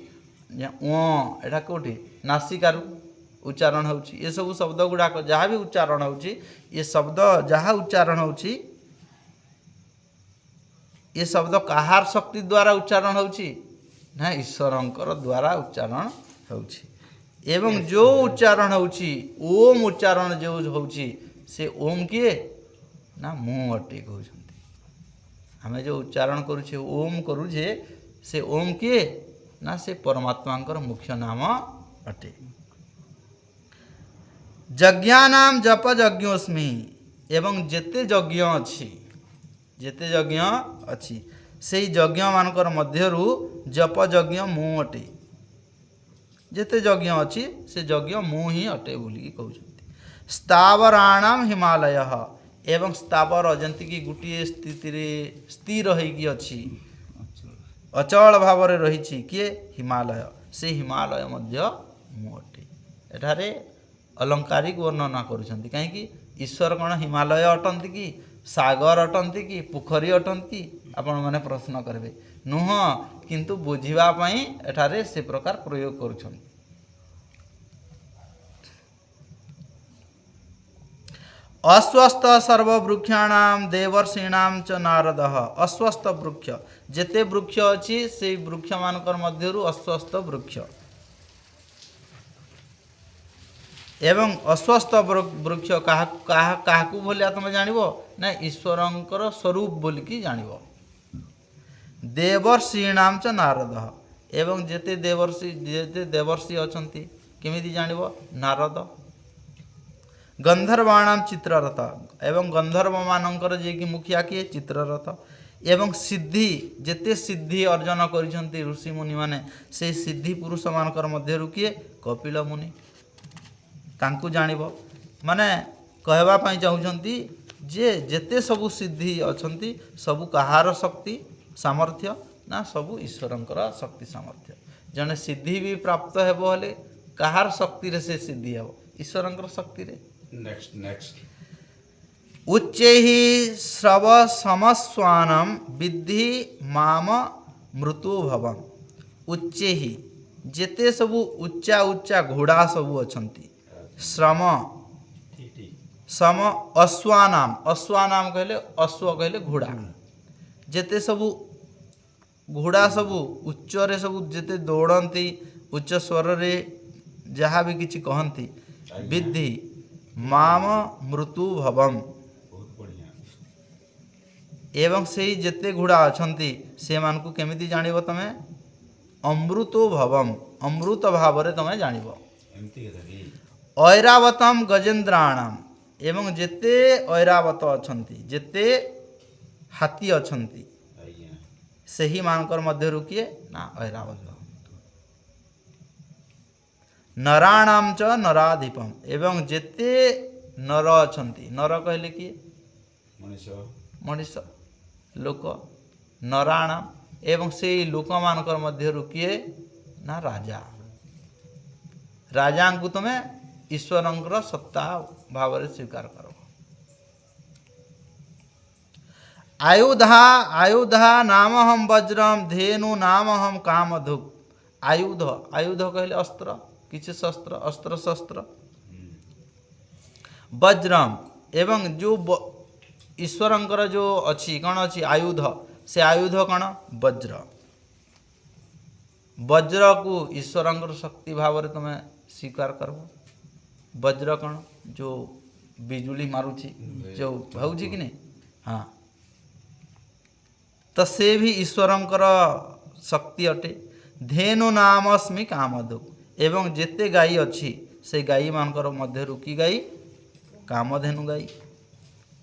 ଏଇଟା କେଉଁଠି ନାସିକାରୁ ଉଚ୍ଚାରଣ ହେଉଛି। ଏସବୁ ଶବ୍ଦ ଗୁଡ଼ାକ ଯାହା ବି ଉଚ୍ଚାରଣ ହେଉଛି, ଏ ଶବ୍ଦ ଯାହା ଉଚ୍ଚାରଣ ହେଉଛି, ଏ ଶବ୍ଦ କାହାର ଶକ୍ତି ଦ୍ୱାରା ଉଚ୍ଚାରଣ ହେଉଛି ନା ଈଶ୍ୱରଙ୍କର ଦ୍ୱାରା ଉଚ୍ଚାରଣ ହେଉଛି। ଏବଂ ଯେଉଁ ଉଚ୍ଚାରଣ ହେଉଛି ଓମ୍ ଉଚ୍ଚାରଣ ଯେଉଁ ହେଉଛି ସେ ଓମ୍ କିଏ ନା ମୁଁ ଅଟେ କହୁଛନ୍ତି। ଆମେ ଯେଉଁ ଉଚ୍ଚାରଣ କରୁଛେ ଓମ୍ କରୁଛେ ସେ ଓମ୍ କିଏ ନା ସେ ପରମାତ୍ମାଙ୍କର ମୁଖ୍ୟ ନାମ ଅଟେ। ଯଜ୍ଞାନାମ୍ ଜପ ଯଜ୍ଞୋସ୍ମି, ଏବଂ ଯେତେ ଯଜ୍ଞ ଅଛି, ଯେତେ ଯଜ୍ଞ ଅଛି ସେଇ ଯଜ୍ଞମାନଙ୍କର ମଧ୍ୟରୁ ଜପ ଯଜ୍ଞ ମୁଁ ଅଟେ। ଯେତେ ଯଜ୍ଞ ଅଛି ସେ ଯଜ୍ଞ ମୁଁ ହିଁ ଅଟେ ବୋଲିକି କହୁଛନ୍ତି। ସ୍ଥାବରାଣାମ୍ ହିମାଳୟ, ଏବଂ ସ୍ଥାବର ଯେମିତିକି ଗୋଟିଏ ସ୍ଥିତିରେ ସ୍ଥିର ହେଇକି ଅଛି, ଅଚଳ ଭାବରେ ରହିଛି କିଏ ହିମାଳୟ, ସେ ହିମାଳୟ ମଧ୍ୟ ମୁଁ ଅଟେ। ଏଠାରେ ଅଲଙ୍କାରିକ ବର୍ଣ୍ଣନା କରୁଛନ୍ତି। କାହିଁକି ଈଶ୍ୱର କ'ଣ ହିମାଳୟ ଅଟନ୍ତି କି, ସାଗର ଅଟନ୍ତି କି, ପୋଖରୀ ଅଟନ୍ତି? ଆପଣମାନେ ପ୍ରଶ୍ନ କରିବେ। ନୁହଁ, କିନ୍ତୁ ବୁଝିବା ପାଇଁ ଏଠାରେ ସେ ପ୍ରକାର ପ୍ରୟୋଗ କରୁଛନ୍ତି। ଅଶ୍ୱସ୍ଥ ସର୍ବବୃକ୍ଷାଣାମ୍ ଦେବର୍ଷୀଣାମ୍ ଚ ନାରଦଃ, ଅଶ୍ୱସ୍ଥ ବୃକ୍ଷ ଯେତେ ବୃକ୍ଷ ଅଛି ସେଇ ବୃକ୍ଷମାନଙ୍କର ମଧ୍ୟରୁ ଅଶ୍ୱସ୍ଥ ବୃକ୍ଷ, ଏବଂ ଅଶ୍ୱସ୍ଥ ବୃକ୍ଷ କାହାକୁ ଭଳିଆ ତମେ ଜାଣିବ ନା ଈଶ୍ୱରଙ୍କର ସ୍ୱରୂପ ବୋଲିକି ଜାଣିବ। ଦେବର୍ଷୀଣାମ୍ ଚ ନାରଦଃ, ଏବଂ ଯେତେ ଦେବର୍ଷୀ ଅଛନ୍ତି କେମିତି ଜାଣିବ ନାରଦ। ଗନ୍ଧର୍ବାଣାମ୍ ଚିତ୍ରରଥ, ଏବଂ ଗନ୍ଧର୍ବମାନଙ୍କର ଯିଏକି ମୁଖିଆ କିଏ ଚିତ୍ରରଥ। ଏବଂ ସିଦ୍ଧି ଯେତେ ସିଦ୍ଧି ଅର୍ଜନ କରିଛନ୍ତି ଋଷିମୁନିମାନେ ସେଇ ସିଦ୍ଧି ପୁରୁଷମାନଙ୍କର ମଧ୍ୟରୁ କିଏ କପିଳ ମୁନି, ତାଙ୍କୁ ଜାଣିବ। ମାନେ କହିବା ପାଇଁ ଚାହୁଁଛନ୍ତି ଯେ ଯେତେ ସବୁ ସିଦ୍ଧି ଅଛନ୍ତି ସବୁ କାହାର ଶକ୍ତି ସାମର୍ଥ୍ୟ ନା ସବୁ ଈଶ୍ୱରଙ୍କର ଶକ୍ତି ସାମର୍ଥ୍ୟ। ଜଣେ ସିଦ୍ଧି ବି ପ୍ରାପ୍ତ ହେବ ହେଲେ କାହାର ଶକ୍ତିରେ ସେ ସିଦ୍ଧି ହେବ? ଈଶ୍ୱରଙ୍କର ଶକ୍ତିରେ। ଉଚ୍ଚୈଃ ଶ୍ରବ ସମସ୍ୱାନମ୍ ବିଦ୍ଧି ମାମ ମୃତ୍ୟୁ ଭବମ୍। ଉଚ୍ଚୈଃ ଯେତେ ସବୁ ଉଚ୍ଚା ଉଚ୍ଚା ଘୋଡ଼ା ସବୁ ଅଛନ୍ତି, ଶ୍ରମ ସମ ଅଶ୍ୱାନାମ୍, ଅଶ୍ୱାନାମ୍ କହିଲେ ଅଶ୍ଵ କହିଲେ ଘୋଡ଼ା, ଯେତେ ସବୁ ଘୋଡ଼ା ସବୁ ଉଚ୍ଚରେ ସବୁ ଯେତେ ଦୌଡ଼ନ୍ତି ଉଚ୍ଚ ସ୍ୱରରେ ଯାହା ବି କିଛି କହନ୍ତି, ବିଦ୍ଧି ମାମ ମୃତ୍ୟୁ ଭବମ୍, ଏବଂ ସେଇ ଯେତେ ଘୋଡ଼ା ଅଛନ୍ତି ସେମାନଙ୍କୁ କେମିତି ଜାଣିବ ତମେ? ଅମୃତ ଭବମ୍, ଅମୃତ ଭାବରେ ତମେ ଜାଣିବ। ଐରାବତମ୍ ଗଜେନ୍ଦ୍ରାଣାମ୍, ଏବଂ ଯେତେ ଐରାବତ ଅଛନ୍ତି, ଯେତେ ହାତୀ ଅଛନ୍ତି ସେହିମାନଙ୍କର ମଧ୍ୟରୁ କିଏ ନା ଐରାବତ। ନରାଣାମ୍ ଚ ନରାଧିପମ୍, ଏବଂ ଯେତେ ନର ଅଛନ୍ତି, ନର କହିଲେ କିଏ ମଣିଷ ଲୋକ, ନରାଣାମ୍, ଏବଂ ସେଇ ଲୋକମାନଙ୍କର ମଧ୍ୟରୁ କିଏ ନା ରାଜା। ରାଜାଙ୍କୁ ତୁମେ ଈଶ୍ୱରଙ୍କର ସତ୍ତା ଭାବରେ ସ୍ୱୀକାର କର। ଆୟୁଧା ନାମହଂ ବଜ୍ରମ୍ ଧେନୁ ନାମହଂ କାମଧୁକ୍। ଆୟୁଧ କହିଲେ ଅସ୍ତ୍ର, କିଛି ଶସ୍ତ୍ର, ଅସ୍ତ୍ର ଶସ୍ତ୍ର। ବଜ୍ରମ୍, ଏବଂ ଯେଉଁ ଈଶ୍ୱରଙ୍କର ଯେଉଁ ଅଛି କ'ଣ ଅଛି ଆୟୁଧ, ସେ ଆୟୁଧ କ'ଣ ବଜ୍ର। ବଜ୍ରକୁ ଈଶ୍ୱରଙ୍କର ଶକ୍ତି ଭାବରେ ତୁମେ ସ୍ୱୀକାର କରିବ। ବଜ୍ର କ'ଣ ଯେଉଁ ବିଜୁଳି ମାରୁଛି, ଯେଉଁ ହେଉଛି କି ନାହିଁ, ହଁ, ତ ସେ ବି ଈଶ୍ୱରଙ୍କର ଶକ୍ତି ଅଟେ। ଧେନୁ ନାମସ୍ମି କାମଧୁକ୍, ଏବଂ ଯେତେ ଗାଈ ଅଛି ସେ ଗାଈମାନଙ୍କର ମଧ୍ୟରୁ କି ଗାଈ? କାମଧେନୁ ଗାଈ।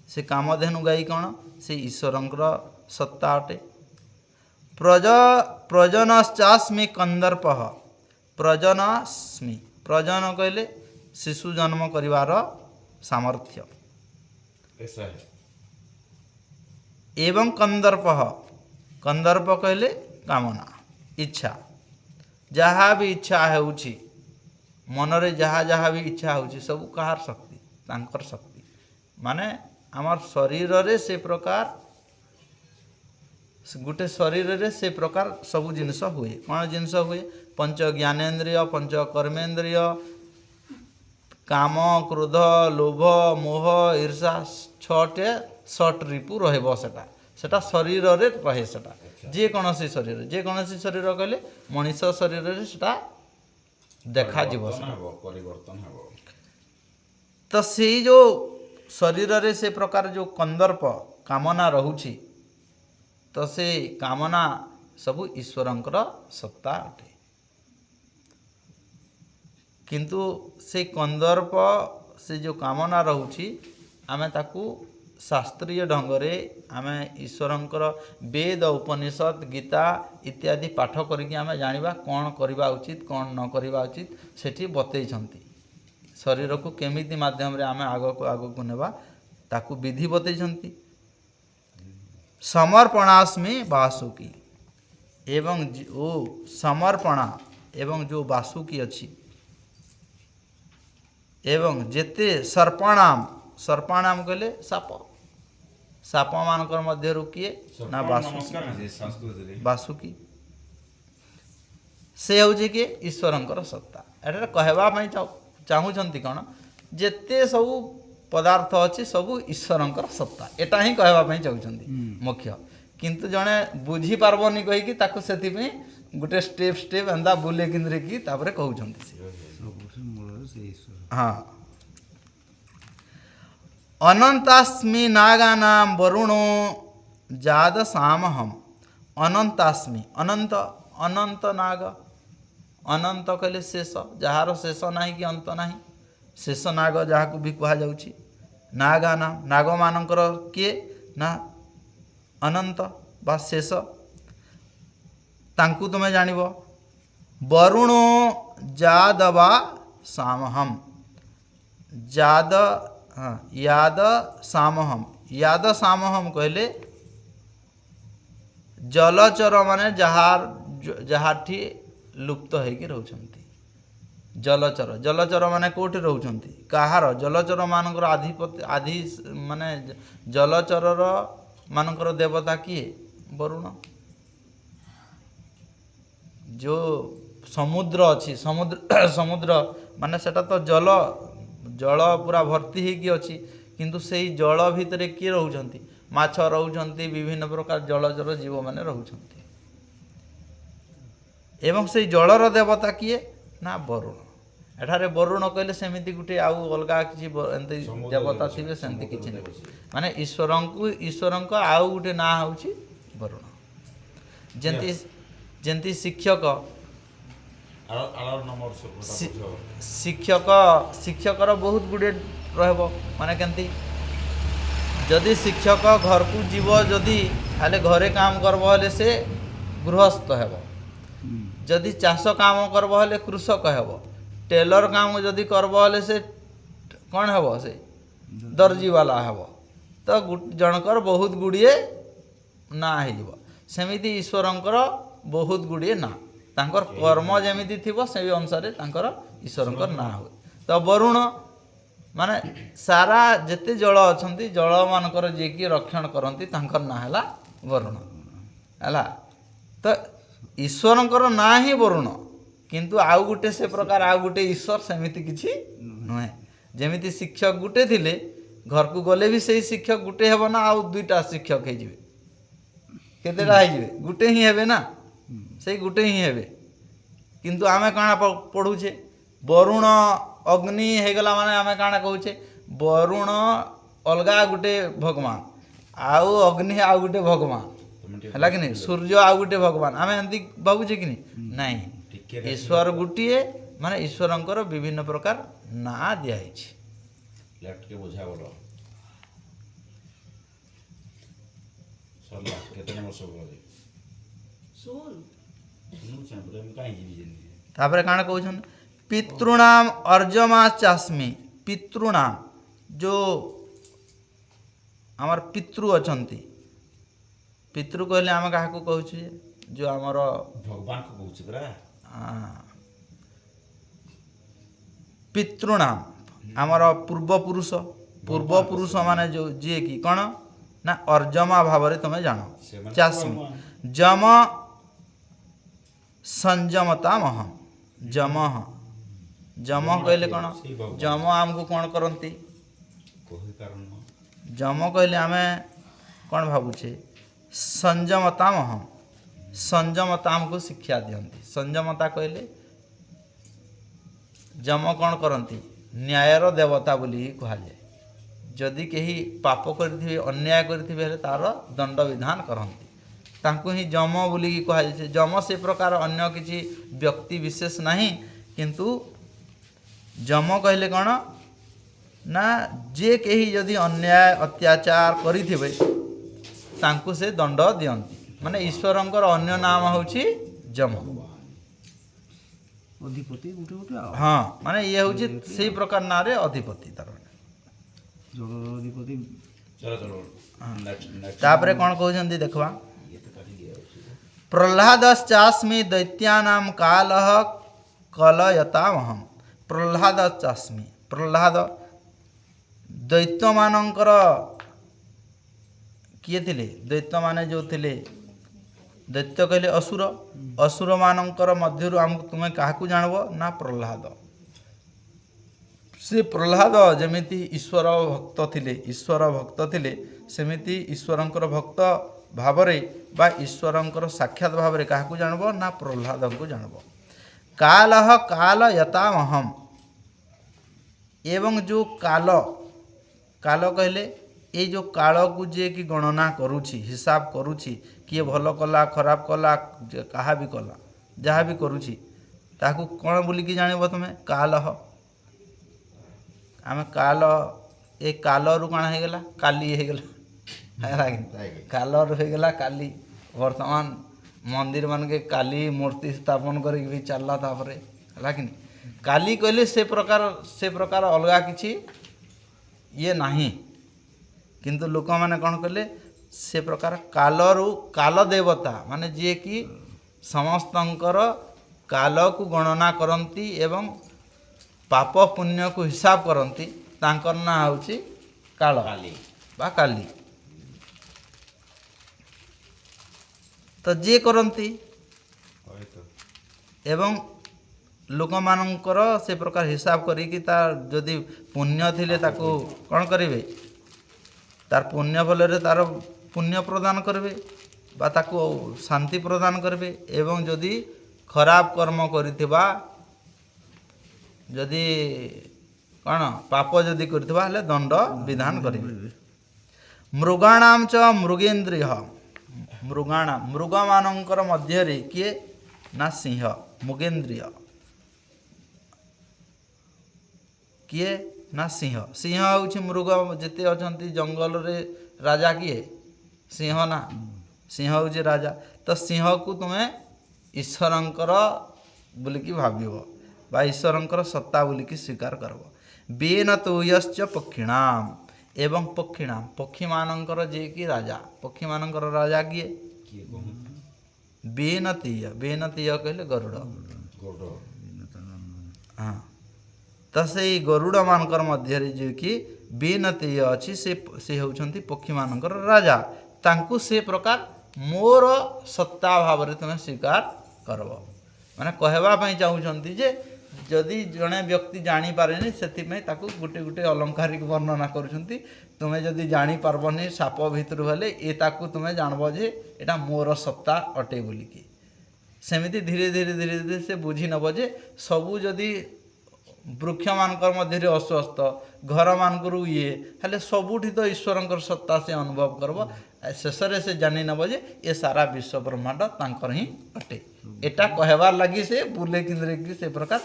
ସେ କାମଧେନୁ ଗାଈ କ'ଣ? ସେ ଈଶ୍ୱରଙ୍କର ସତ୍ତା ଅଟେ। ପ୍ରଜନଶ୍ଚାସ୍ମି କନ୍ଦର୍ପଃ, ପ୍ରଜନସ୍ମି, ପ୍ରଜନ କହିଲେ ଶିଶୁ ଜନ୍ମ କରିବାର ସାମର୍ଥ୍ୟ। ଏବଂ କନ୍ଦର୍ପଃ, कंदर्प कहले कामना इच्छा जहाँ भी इच्छा होउछि मनरे जहाँ जहाँ भी इच्छा होउछि सब कहार शक्ति तांकर शक्ति माने आमर शरीर रे से प्रकार गोटे शरीर रे से प्रकार सब जिनस हुए कौन जिनस हुए पंच ज्ञानेन्द्रिय पंच कर्मेन्द्रिय काम क्रोध लोभ मोह ईर्षा छटे सट रिपु रहब सेटा शरीर रे रहे सेटा जेकोसी शरीर कहले मनीष शरीर रे सेटा देखा जीव परिवर्तन हब तो से जो शरीर रे से प्रकार जो कंदर्प कामना रहुछि तो से कामना सबु ईश्वरंकर सत्ता अटे किंतु से कंदर्प से जो कामना रहुछि आमे ताकू शास्त्रीय ढंगरे आमे ईश्वरंकर वेद उपनिषद गीता इत्यादि पाठ करिकि आमे जानिबा कौन करबा उचित कौन न करबा उचित सेठी बतैछंती शरीर को केमिति माध्यम रे आमे आगो को नेबा ताकू विधि बतैछंती समर्पणास्मि वासुकी एवं ओ समर्पणा एवं जो वासुकी अछि एवं जेते सर्पाणाम कहले साप मानकर मध्य किए ना वासुकी से हूँ कि ईश्वरंकर सत्ता एटा कहवाई चाहूँगी कौन जेते सबू पदार्थ अच्छी सबू ईश्वरंकर सत्ता एटा ही कहवाई चाहूँगी मुख्य किंतु जड़े बुझी पार्बनी कहीकि ताकू से गोटे स्टेप एंदा बुले कि तापर कहते हाँ अनंतास्मि नागानां वरुणो जाद सामहम अनंतास्मि अनंत अनंत नाग अनंत कहले शेष जार शेष नहीं कि अंत नहीं शेष नाग जहाँ भी कह जाउछि नागानां नाग मानकर किए ना अनंत बा शेष तांकु तुमे जानिब वरुणो जाद वा सामहम जाद हाँ याद सामहम कहले जलचर माने जहाठी लुप्त होइके रहउछंती जलचर माने कोठी रहउछंती काहार जलचर मानकर आधिपत्य आधि माने जलचरर मानकर देवता किए वरुण जो समुद्र अच्छी समुद्र माने सेटा तो जल पूरा भर्ती होगी अच्छी किंतु से जल भितर किए रहउछंती माछ रहउछंती विभिन्न प्रकार जलचर जीव माने रहउछंती एवं से जलर देवता किए ना वरुण एठारे वरुण कहले सेमिति गुटे आउ अलगा किछि एंति देवता थिबे सेंति किछि नै माने ईश्वरंको आउ गुटे ना होउछि वरुण जेंति शिक्षक शिक्षकर बहुत गुड़े रहब माने केंती जदि शिक्षक घर को जीव जदि खाली घरे काम करब हेले से गृहस्थ हेब जदि चाष काम करब हेले कृषक हेब टेलर काम जदि करब हेले से कौन हेब से दर्जी वाला हेब तो जनकर बहुत गुड़िए ना हो सेमिति ईश्वरंकर बहुत गुड़िए ना तांकर कर्म जेमिति थिबो से अनुसार तांकर ईश्वरंकर ना हो तो वरुण माने सारा जेते जल अछंती जल मानकर जे कि रक्षण करंती तांकर ना हला वरुण हला तो ईश्वरंकर ना ही वरुण किंतु आउ गुटे से प्रकार आउ गुटे ईश्वर सेमिति किछि नहे जेमिति शिक्षक गुटे थिले घर को गले भी सही शिक्षक गुटे हेबो ना आउ दुईटा शिक्षक हे जिवे केतेटा हे जिवे गुटे ही हेबे ना से गुटे ही हेबे किंतु आमे काना पढ़ुछे वरुण अग्नि हेगला माने आमे काना कहूछे वरुण अलगा गुटे भगवान आउ अग्नि आउ गुटे भगवान है कि नहीं सूर्य आउ गुटे भगवान आमे एंती भाबुछे कि नहीं ईश्वर गुटिए माने ईश्वरंकर विभिन्न प्रकार ना दिया है लेफ्ट के बुझा बोलो सरला केते नंबर सब बोले सुन तापर काना कहउछन पितृणाम अर्जमा चास्मि पितृणाम जो हमार पितृ अछंती ପିତୃ କହିଲେ ଆମେ କାହାକୁ କହୁଛୁ ଯେ ଯେଉଁ ଆମର ଭଗବାନଙ୍କୁ କହୁଛି ପରା। ପିତୃଣାମ ଆମର ପୂର୍ବପୁରୁଷ ମାନେ ଯେଉଁ ଯିଏକି କ'ଣ ନା ଅର୍ଜମା ଭାବରେ ତୁମେ ଜାଣ। ସେମାନେ ଚାଷୀ ଯମ ସଂଯମତା ମହମ୍ ଯମ କହିଲେ କ'ଣ? ଯମ ଆମକୁ କ'ଣ କରନ୍ତି? କହିପାରୁନ। ଯମ କହିଲେ ଆମେ କ'ଣ ଭାବୁଛେ? ସଂଯମତା ମହମ୍, ସଂଯମତା ଆମକୁ ଶିକ୍ଷା ଦିଅନ୍ତି। ସଂଯମତା କହିଲେ ଯମ କ'ଣ କରନ୍ତି? ନ୍ୟାୟର ଦେବତା ବୋଲି କୁହାଯାଏ। ଯଦି କେହି ପାପ କରିଥିବେ, ଅନ୍ୟାୟ କରିଥିବେ ହେଲେ ତା'ର ଦଣ୍ଡ ବିଧାନ କରନ୍ତି, ତାଙ୍କୁ ହିଁ ଯମ ବୋଲିକି କୁହାଯାଇଛି। ଯମ ସେ ପ୍ରକାର ଅନ୍ୟ କିଛି ବ୍ୟକ୍ତି ବିଶେଷ ନାହିଁ, କିନ୍ତୁ ଯମ କହିଲେ କ'ଣ ନା ଯେ କେହି ଯଦି ଅନ୍ୟାୟ ଅତ୍ୟାଚାର କରିଥିବେ ତାଙ୍କୁ ସେ ଦଣ୍ଡ ଦିଅନ୍ତି। ମାନେ ଈଶ୍ୱରଙ୍କର ଅନ୍ୟ ନାମ ହେଉଛି ଯମ। ଅଧିପତି ଗୋଟେ ଗୋଟେ ଆଉ ହଁ, ମାନେ ଇଏ ହେଉଛି ସେଇ ପ୍ରକାର ନାଁରେ ଅଧିପତି ତାର। ଜଳର ଅଧିପତି। ଚलो ନେକ୍ସଟ। ତାପରେ କ'ଣ କହୁଛନ୍ତି ଦେଖିବା। ଇଏ ତ କାଟି ଦିଆଯାଉଛି। ପ୍ରହ୍ଲାଦଶ୍ଚାସ୍ମି ଦୈତ୍ୟାନାଂ କାଲଃ କଲୟତାମହମ୍। ପ୍ରହ୍ଲାଦଶ୍ଚାସ୍ମି, ପ୍ରହ୍ଲାଦ ଦୈତ୍ୟମାନଙ୍କର କିଏ ଥିଲେ? ଦୈତ୍ୟମାନେ ଯେଉଁ ଥିଲେ, ଦୈତ୍ୟ କହିଲେ ଅସୁର। ଅସୁରମାନଙ୍କର ମଧ୍ୟରୁ ଆମକୁ ତୁମେ କାହାକୁ ଜାଣିବ ନା ପ୍ରହ୍ଲାଦ। ସେ ପ୍ରହ୍ଲାଦ ଯେମିତି ଈଶ୍ୱର ଭକ୍ତ ଥିଲେ ସେମିତି ଈଶ୍ୱରଙ୍କର ଭକ୍ତ ଭାବରେ ବା ଈଶ୍ୱରଙ୍କର ସାକ୍ଷାତ ଭାବରେ କାହାକୁ ଜାଣିବ ନା ପ୍ରହ୍ଲାଦଙ୍କୁ ଜାଣିବ। କାଲଃ କାଲୟତାମହମ୍, ଏବଂ ଯେଉଁ କାଲ କହିଲେ ଏଇ ଯେଉଁ କାଳକୁ ଯିଏକି ଗଣନା କରୁଛି, ହିସାବ କରୁଛି, କିଏ ଭଲ କଲା ଖରାପ କଲା କାହା ବି କଲା ଯାହା ବି କରୁଛି ତାହାକୁ କ'ଣ ବୋଲିକି ଜାଣିବ ତୁମେ? କାଲଃ। ଆମେ ଏ କାଲରୁ କ'ଣ ହେଇଗଲା? କାଲି ହେଇଗଲା। କାଲରୁ ହେଇଗଲା କାଲି। ବର୍ତ୍ତମାନ ମନ୍ଦିର ମାନକେ କାଲି ମୂର୍ତ୍ତି ସ୍ଥାପନ କରିକି ବି ଚାଲିଲା ତାପରେ, ହେଲା କି? କାଲି କହିଲେ ସେ ପ୍ରକାର ଅଲଗା କିଛି ଇଏ ନାହିଁ, କିନ୍ତୁ ଲୋକମାନେ କ'ଣ କଲେ? ସେ ପ୍ରକାର କାଲ ଦେବତା ମାନେ ଯିଏକି ସମସ୍ତଙ୍କର କାଲକୁ ଗଣନା କରନ୍ତି ଏବଂ ପାପ ପୁଣ୍ୟକୁ ହିସାବ କରନ୍ତି, ତାଙ୍କର ନାଁ ହେଉଛି କାଳ ବା କାଲି। ତ ଯିଏ କରନ୍ତି ଏବଂ ଲୋକମାନଙ୍କର ସେ ପ୍ରକାର ହିସାବ କରିକି ତାର ଯଦି ପୁଣ୍ୟ ଥିଲେ ତାକୁ କ'ଣ କରିବେ? ତାର ପୁଣ୍ୟ ଫଳରେ ତାର ପୁଣ୍ୟ ପ୍ରଦାନ କରିବେ ବା ତାକୁ ଶାନ୍ତି ପ୍ରଦାନ କରିବେ। ଏବଂ ଯଦି ଖରାପ କର୍ମ କରିଥିବା, ଯଦି କ'ଣ ପାପ ଯଦି କରିଥିବା ହେଲେ ଦଣ୍ଡ ବିଧାନ କରିବେ। ମୃଗାଣାଂ ଚ ମୃଗେନ୍ଦ୍ରିୟ, ମୃଗମାନଙ୍କର ମଧ୍ୟରେ କିଏ ନା ସିଂହ, ମୃଗେନ୍ଦ୍ରିୟ। କିଏ ନା ସିଂହ। ସିଂହ ହେଉଛି ମୃଗ ଯେତେ ଅଛନ୍ତି ଜଙ୍ଗଲରେ ରାଜା କିଏ? ସିଂହ ନା। ସିଂହ ହେଉଛି ରାଜା। ତ ସିଂହକୁ ତୁମେ ଈଶ୍ୱରଙ୍କର ବୋଲିକି ଭାବିବ ବା ଈଶ୍ୱରଙ୍କର ସତ୍ତା ବୋଲିକି ସ୍ୱୀକାର କରିବ। ବେନ ତୁୟଶ୍ଚ ପକ୍ଷିଣାମ, ଏବଂ ପକ୍ଷିଣାମ ପକ୍ଷୀମାନଙ୍କର ଯିଏକି ରାଜା। ପକ୍ଷୀମାନଙ୍କର ରାଜା କିଏ? ବେନତୀୟ। ବେନତୀୟ କହିଲେ ଗରୁଡ଼। ହଁ, ତ ସେଇ ଗରୁଡ଼ମାନଙ୍କର ମଧ୍ୟରେ ଯିଏକି ବେନତୀୟ ଅଛି ସେ ହେଉଛନ୍ତି ପକ୍ଷୀମାନଙ୍କର ରାଜା। ତାଙ୍କୁ ସେ ପ୍ରକାର ମୋର ସତ୍ତା ଭାବରେ ତୁମେ ସ୍ୱୀକାର କରିବ। ମାନେ କହିବା ପାଇଁ ଚାହୁଁଛନ୍ତି ଯେ ଯଦି ଜଣେ ବ୍ୟକ୍ତି ଜାଣିପାରେନି ସେଥିପାଇଁ ତାକୁ ଗୋଟେ ଗୋଟେ ଅଲଙ୍କାରିକ ବର୍ଣ୍ଣନା କରୁଛନ୍ତି। ତୁମେ ଯଦି ଜାଣିପାରିବନି ସାପ ଭିତରୁ ହେଲେ ତାକୁ ତୁମେ ଜାଣିବ ଯେ ଏଇଟା ମୋର ସତ୍ତା ଅଟେ ବୋଲିକି। ସେମିତି ଧୀରେ ଧୀରେ ସେ ବୁଝି ନେବ ଯେ ସବୁ ଯଦି ବୃକ୍ଷମାନଙ୍କର ମଧ୍ୟରେ ଅସ୍ୱସ୍ଥ, ଘରମାନଙ୍କରୁ ହେଲେ ସବୁଠି ତ ଈଶ୍ୱରଙ୍କର ସତ୍ତା ସେ ଅନୁଭବ କରିବ। ଶେଷରେ ସେ ଜାଣି ନେବ ଯେ ଏ ସାରା ବିଶ୍ୱ ବ୍ରହ୍ମାଣ୍ଡ ତାଙ୍କର ହିଁ ଅଟେ। ଏଟା କହିବାର ଲାଗି ସେ ବୁଲେ କିନ୍ଦ୍ରିକି ସେ ପ୍ରକାର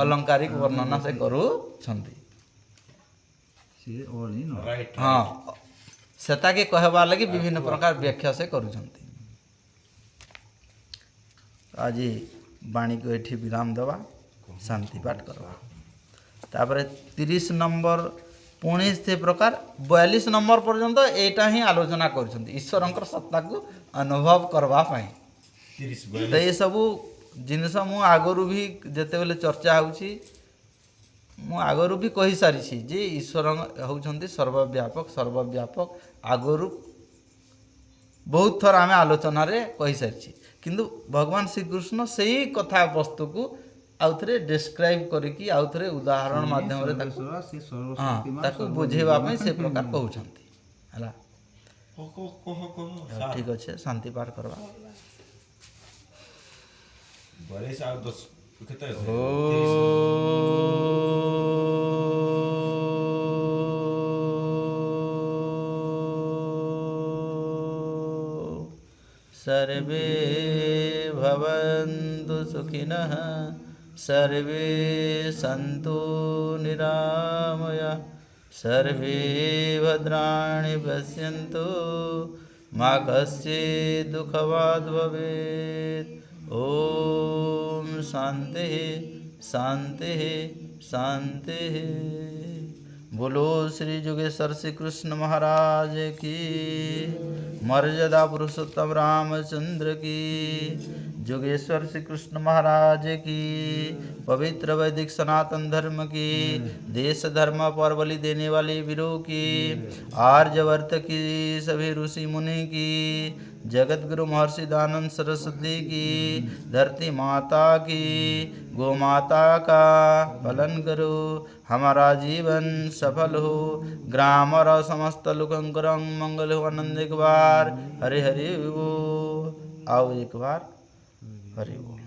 ଅଲଙ୍କାରିକ ବର୍ଣ୍ଣନା ସେ କରୁଛନ୍ତି। ହଁ, ସେଟାକେ କହିବାର ଲାଗି ବିଭିନ୍ନ ପ୍ରକାର ବ୍ୟାଖ୍ୟା ସେ କରୁଛନ୍ତି। ଆଜି ବାଣୀକୁ ଏଠି ବିରାମ ଦେବା, ଶାନ୍ତି ପାଠ କରିବା। ତାପରେ 30 ନମ୍ବର पुणी से प्रकार 42 नंबर पर्यंत एटा ही आलोचना कर ईश्वर सत्ता को अनुभव करवाई। 30 तो ये सब जिनस मु आगरू भी जिते बेले चर्चा होची मु आगरू भी कही सारी जे ईश्वर होउछंती सर्वव्यापक आगरू बहुत थर आम आलोचना रे कही सारी किंतु भगवान श्रीकृष्ण से ही कथा वस्तु को आउ थे डिस्क्राइब करके आउ थे उदाहरण माध्यम रे ताकू ସେ हाँ ସର୍ବଶକ୍ତିମାନ ताकू बुझेवा पे से प्रकार कहउछंती हला कह ठीक अच्छे शांति पार करवा। बरेस आउ 10 केते सर्वे भवन्तु सुखिनः सर्वे सन्तु निरामयाः सर्वे भद्राणि पश्यन्तु मा कश्चित् दुःखभाग् भवेत्। ओम शांति शांति शांति। बोलो श्री जोगेश्वर श्री कृष्ण महाराज की, मर्यादा पुरुषोत्तम रामचंद्र की, जोगेश्वर श्री कृष्ण महाराज की, पवित्र वैदिक सनातन धर्म की, देश धर्म पर बलि देने वाले वीरों की, आर्यवर्त की सभी ऋषि मुनि की, जगत गुरु महर्षि दानंद सरस्वती की, धरती माता की, गौ माता का पालन करो, हमारा जीवन सफल हो, ग्राम और समस्त लोकंकर मंगल हो। आनंद एक बार हरे हरे बोल, आओ एक बार हरे बोल।